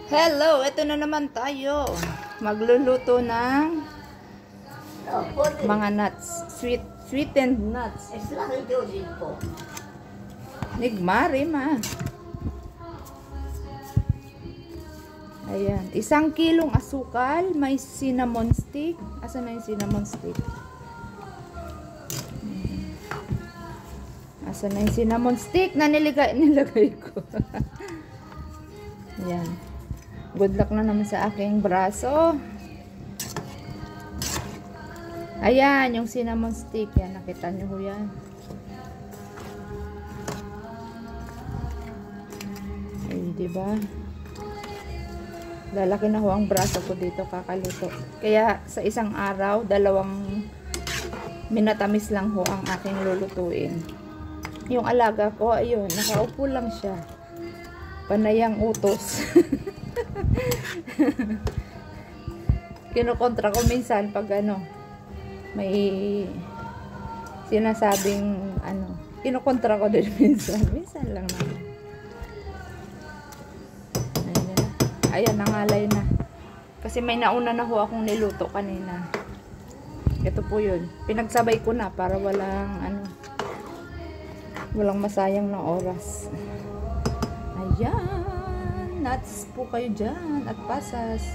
Hello, ito na naman tayo. Magluluto ng mga nuts. Sweetened nuts. Nigmari ma. Ayan. 1 kilong asukal. May cinnamon stick. Asan na yung cinnamon stick? Asan na yung cinnamon stick na nilagay ko? Ayan. Good luck na naman sa aking braso. Ayan, yung cinnamon stick. Yan, nakita nyo ho yan. Ay, diba? Lalaki na ho ang braso ko dito kakaluto. Kaya sa isang araw, 2 minatamis lang ho ang aking lulutuin. Yung alaga ko, ayun, nakaupo lang siya. Panayang utos. Kinukontra ko minsan pag may sinasabing kinukontra ko din minsan lang naman. Ayan, nangalay na kasi may nauna na ho akong niluto kanina. Ito po yun, pinagsabay ko na para walang masayang na oras. Ayan, nuts po kayo dyan at pasas.